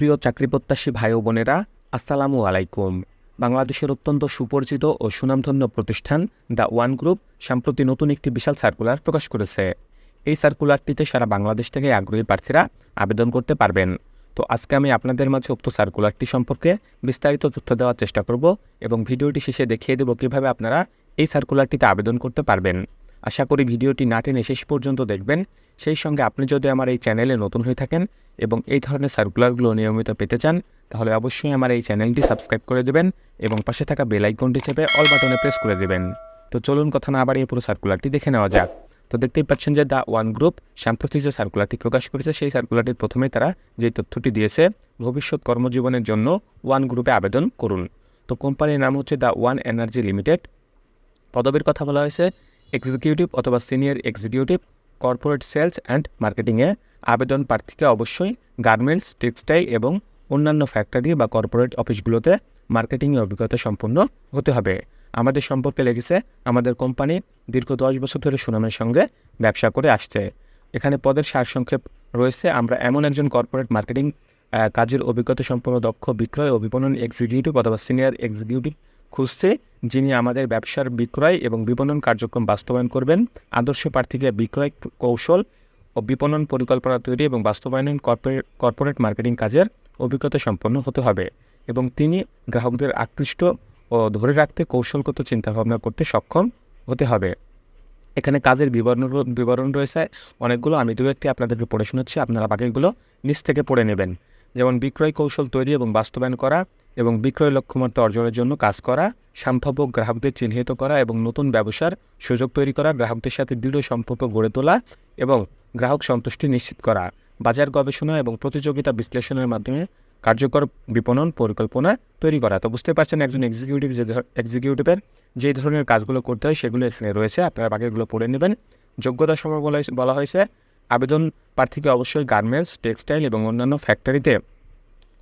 প্রিয় চাকরিপ্রত্যাশী ভাই ও বোনেরা, আসসালামু আলাইকুম। বাংলাদেশের অত্যন্ত সুপরিচিত ও সুনামধন্য প্রতিষ্ঠান দ্য ওয়ান গ্রুপ সম্প্রতি নতুন একটি বিশাল সার্কুলার প্রকাশ করেছে। এই সার্কুলারটিতে সারা বাংলাদেশ থেকে আগ্রহী প্রার্থীরা আবেদন করতে পারবেন। তো আজকে আমি আপনাদের মাঝে উক্ত সার্কুলারটি সম্পর্কে বিস্তারিত তথ্য দেওয়ার চেষ্টা করব এবং ভিডিওটি শেষে দেখিয়ে দেব কীভাবে আপনারা এই সার্কুলারটিতে আবেদন করতে পারবেন। আশা করি ভিডিওটি না টেনে শেষ পর্যন্ত দেখবেন। সেই সঙ্গে আপনি যদি আমার এই চ্যানেলে নতুন হয়ে থাকেন এবং এই ধরনের সার্কুলারগুলো নিয়মিত পেতে চান, তাহলে অবশ্যই আমার এই চ্যানেলটি সাবস্ক্রাইব করে দেবেন এবং পাশে থাকা বেল আইকনটি চেপে অল বাটনে প্রেস করে দেবেন। তো চলুন কথা না বাড়িয়ে পুরো সার্কুলারটি দেখে নেওয়া যাক। তো দেখতেই পাচ্ছেন যে দ্য ওয়ান গ্রুপ সাম্প্রতিক যে সার্কুলারটি প্রকাশ করেছে, সেই সার্কুলারটির প্রথমেই তারা যে তথ্যটি দিয়েছে, ভবিষ্যৎ কর্মজীবনের জন্য ওয়ান গ্রুপে আবেদন করুন। তো কোম্পানির নাম হচ্ছে দ্য ওয়ান এনার্জি লিমিটেড। পদবীর কথা বলা হয়েছে এক্সিকিউটিভ অথবা senior executive, corporate sales and মার্কেটিংয়ে। আবেদন প্রার্থীকে অবশ্যই গার্মেন্টস, টেক্সটাইল এবং অন্যান্য ফ্যাক্টরি বা কর্পোরেট অফিসগুলোতে মার্কেটিংয়ে অভিজ্ঞতা সম্পন্ন হতে হবে। আমাদের সম্পর্কে লেগেছে, আমাদের কোম্পানি দীর্ঘ 10 বছর ধরে সুনামের সঙ্গে ব্যবসা করে আসছে। এখানে পদের সারসংক্ষেপ রয়েছে, আমরা এমন একজন কর্পোরেট মার্কেটিং কাজের অভিজ্ঞতা সম্পন্ন দক্ষ বিক্রয় ও বিপণন এক্সিকিউটিভ অথবা সিনিয়র এক্সিকিউটিভ খুঁজছে, যিনি আমাদের ব্যবসার বিক্রয় এবং বিপণন কার্যক্রম বাস্তবায়ন করবেন। আদর্শ প্রার্থীকে বিক্রয় কৌশল ও বিপণন পরিকল্পনা তৈরি এবং বাস্তবায়নের কর্পোরেট মার্কেটিং কাজের অভিজ্ঞতা সম্পন্ন হতে হবে এবং তিনি গ্রাহকদের আকৃষ্ট ও ধরে রাখতে কৌশলগত চিন্তাভাবনা করতে সক্ষম হতে হবে। এখানে কাজের বিবরণ রয়েছে অনেকগুলো, আমি দু একটি আপনাদেরকে পড়ে শোনাচ্ছি, আপনারা বাকিগুলো নিচ থেকে পড়ে নেবেন। যেমন বিক্রয় কৌশল তৈরি এবং বাস্তবায়ন করা এবং বিক্রয় লক্ষ্যমাত্রা অর্জনের জন্য কাজ করা, সম্ভাব্য গ্রাহকদের চিহ্নিত করা এবং নতুন ব্যবসার সুযোগ তৈরি করা, গ্রাহকদের সাথে দৃঢ় সম্পর্ক গড়ে তোলা এবং গ্রাহক সন্তুষ্টি নিশ্চিত করা, বাজার গবেষণা এবং প্রতিযোগিতা বিশ্লেষণের মাধ্যমে কার্যকর বিপণন পরিকল্পনা তৈরি করা। তো বুঝতে পারছেন একজন এক্সিকিউটিভের যেই ধরনের কাজগুলো করতে হয় সেগুলো এখানে রয়েছে, আপনারা বাকিগুলো পড়ে নেবেন। যোগ্যতার সময় বলা হয়েছে আবেদন প্রার্থীকে অবশ্যই গার্মেন্টস, টেক্সটাইল এবং অন্যান্য ফ্যাক্টরিতে,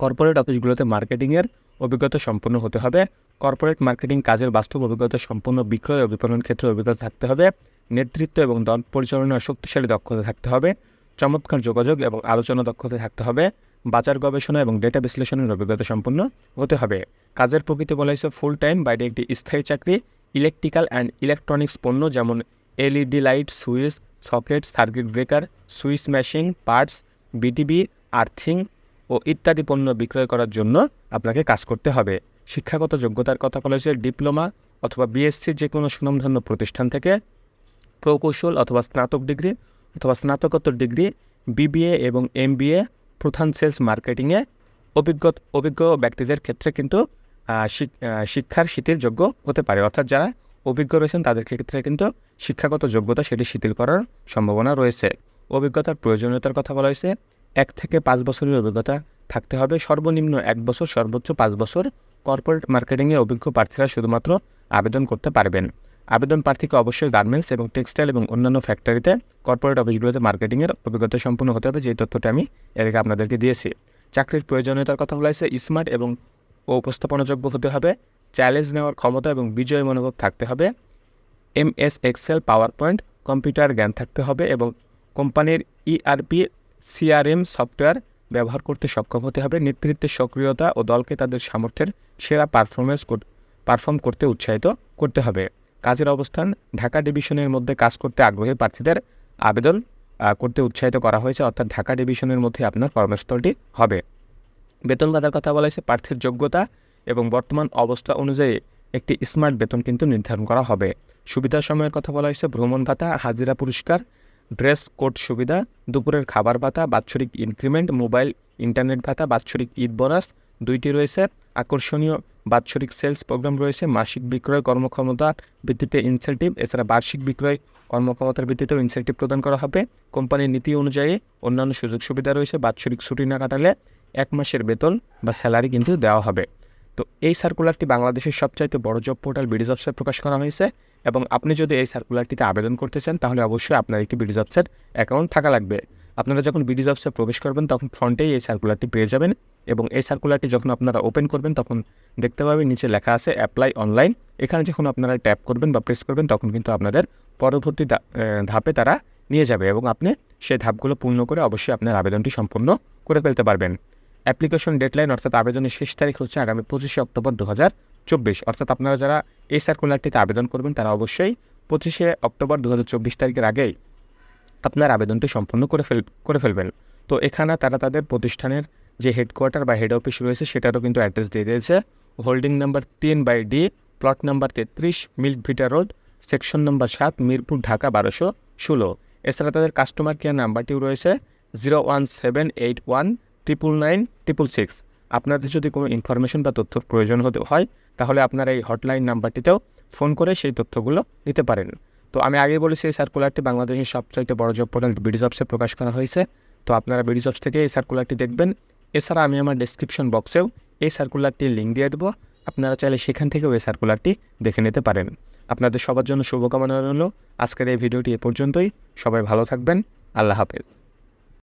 কর্পোরেট অফিসগুলোতে মার্কেটিংয়ের অভিজ্ঞতা সম্পন্ন হতে হবে। কর্পোরেট মার্কেটিং কাজের বাস্তব অভিজ্ঞতা সম্পন্ন বিক্রয় ও বিপণন ক্ষেত্রে অভিজ্ঞতা থাকতে হবে। নেতৃত্ব এবং দল পরিচালনার শক্তিশালী দক্ষতা থাকতে হবে। চমৎকার যোগাযোগ এবং আলোচনা দক্ষতা থাকতে হবে। বাজার গবেষণা এবং ডেটা বিশ্লেষণের অভিজ্ঞতা সম্পন্ন হতে হবে। কাজের প্রকৃতি বলা হয়েছে ফুল টাইম, বাইরে একটি স্থায়ী চাকরি। ইলেকট্রিক্যাল অ্যান্ড ইলেকট্রনিক্স পণ্য যেমন LED light, switch, socket, circuit breaker, switch machine, parts, BTB, earthing ও ইত্যাদি পণ্য বিক্রয় করার জন্য আপনাকে কাজ করতে হবে। শিক্ষাগত যোগ্যতার কথা বলা হয়েছে ডিপ্লোমা অথবা বিএসসি যে কোনো সুনামধন্য প্রতিষ্ঠান থেকে, প্রকৌশল অথবা স্নাতক ডিগ্রি অথবা স্নাতকোত্তর ডিগ্রি, বিবিএ এবং এমবিএ, প্রধান সেলস মার্কেটিংয়ে অভিজ্ঞ ব্যক্তিদের ক্ষেত্রে কিন্তু শিক্ষার শিথিল যোগ্য হতে পারে, অর্থাৎ যারা অভিজ্ঞ রয়েছেন তাদের ক্ষেত্রে কিন্তু শিক্ষাগত যোগ্যতা সেটি শিথিল করার সম্ভাবনা রয়েছে। অভিজ্ঞতার প্রয়োজনীয়তার কথা বলা হয়েছে 1 থেকে 5 বছরের অভিজ্ঞতা থাকতে হবে, সর্বনিম্ন 1 বছর, সর্বোচ্চ 5 বছর। কর্পোরেট মার্কেটিংয়ে অভিজ্ঞ প্রার্থীরা শুধুমাত্র আবেদন করতে পারবেন। আবেদন প্রার্থীকে অবশ্যই গার্মেন্টস এবং টেক্সটাইল এবং অন্যান্য ফ্যাক্টরিতে, কর্পোরেট অফিসগুলোতে মার্কেটিংয়ের অভিজ্ঞতা সম্পন্ন হতে হবে, যে তথ্যটা আমি এর আগে আপনাদেরকে দিয়েছি। চাকরির প্রয়োজনীয়তার কথা বলা হয়েছে স্মার্ট এবং উপস্থাপনাযোগ্য হতে হবে, চ্যালেঞ্জ নেওয়ার ক্ষমতা এবং বিজয় মনোভাব থাকতে হবে, MS Excel, PowerPoint, computer জ্ঞান থাকতে হবে এবং কোম্পানির ইআরপি, সিআরএম সফটওয়্যার ব্যবহার করতে সক্ষম হতে হবে। নেতৃত্বের সক্রিয়তা ও দলকে তাদের সামর্থ্যের সেরা পারফর্ম করতে উৎসাহিত করতে হবে। কাজের অবস্থান ঢাকা ডিভিশনের মধ্যে কাজ করতে আগ্রহী প্রার্থীদের আবেদন করতে উৎসাহিত করা হয়েছে, অর্থাৎ ঢাকা ডিভিশনের মধ্যে আপনার কর্মস্থলটি হবে। বেতন ভাতার কথা বলা হয়েছে প্রার্থীর যোগ্যতা এবং বর্তমান অবস্থা অনুযায়ী একটি স্মার্ট বেতন কিন্তু নির্ধারণ করা হবে। সুবিধার সময়ের কথা বলা হয়েছে ভ্রমণ ভাতা, হাজিরা পুরস্কার, ড্রেস কোড সুবিধা, দুপুরের খাবার ভাতা, বাৎসরিক ইনক্রিমেন্ট, মোবাইল ইন্টারনেট ভাতা, বাৎসরিক ঈদ বোনাস 2টি রয়েছে। আকর্ষণীয় বাৎসরিক সেলস প্রোগ্রাম রয়েছে, মাসিক বিক্রয় কর্মক্ষমতার ভিত্তিতে ইনসেন্টিভ, এছাড়া বার্ষিক বিক্রয় কর্মক্ষমতার ভিত্তিতেও ইনসেন্টিভ প্রদান করা হবে। কোম্পানির নীতি অনুযায়ী অন্যান্য সুযোগ সুবিধা রয়েছে, বাৎসরিক ছুটি না কাটালে 1 মাসের বেতন বা স্যালারি কিন্তু দেওয়া হবে। তো এই সার্কুলারটি বাংলাদেশের সবচাইতে বড় জব পোর্টাল বিডিজবসে প্রকাশ করা হয়েছে এবং আপনি যদি এই সার্কুলারটিতে আবেদন করতে চান তাহলে অবশ্যই আপনার একটি বিডিজবসের অ্যাকাউন্ট থাকা লাগবে। আপনারা যখন বিডিজবসে প্রবেশ করবেন তখন ফ্রন্টেই এই সার্কুলারটি পেয়ে যাবেন এবং এই সার্কুলারটি যখন আপনারা ওপেন করবেন তখন দেখতে পাবেন নিচে লেখা আছে অ্যাপ্লাই অনলাইন। এখানে যখন আপনারা ট্যাপ করবেন বা প্রেস করবেন তখন কিন্তু আপনাদের পরবর্তী ধাপে তারা নিয়ে যাবে এবং আপনি সেই ধাপগুলো পূর্ণ করে অবশ্যই আপনার আবেদনটি সম্পূর্ণ করে ফেলতে পারবেন। অ্যাপ্লিকেশন ডেডলাইন অর্থাৎ আবেদনের শেষ তারিখ হচ্ছে আগামী 25শে অক্টোবর 2024। অর্থাৎ আপনারা যারা এই সার্কুলারটিতে আবেদন করবেন তারা অবশ্যই 25শে অক্টোবর 2024 তারিখের আগেই আপনার আবেদনটি সম্পন্ন করে ফেলবেন। তো এখানে তারা তাদের প্রতিষ্ঠানের যে হেডকোয়ার্টার বা হেড অফিস রয়েছে সেটারও কিন্তু অ্যাড্রেস দিয়ে দিয়েছে। Holding number 3/D, plot number 33, Milk Vita road, section number 7, Mirpur, Dhaka 1216। এছাড়া তাদের কাস্টমার কেয়ার নাম্বারটিও রয়েছে 01781999666। আপনাদের যদি কোনো ইনফরমেশন বা তথ্যর প্রয়োজন হয় তাহলে আপনারা এই হটলাইন নাম্বারটিতেও ফোন করে সেই তথ্যগুলো নিতে পারেন। তো আমি আগেই বলেছি এই সার্কুলারটি বাংলাদেশের সবচাইতে বড় জব পোর্টাল বিডি জবসে প্রকাশ করা হয়েছে। তো আপনারা বিডি জবস থেকে এই সার্কুলারটি দেখবেন। এছাড়া আমি আমার ডেসক্রিপশন বক্সেও এই সার্কুলারটির লিঙ্ক দিয়ে দেবো, আপনারা চাইলে সেখান থেকেও এই সার্কুলারটি দেখে নিতে পারেন। আপনাদের সবার জন্য শুভকামনা রইল। আজকের এই ভিডিওটি এ পর্যন্তই। সবাই ভালো থাকবেন। আল্লাহ হাফেজ।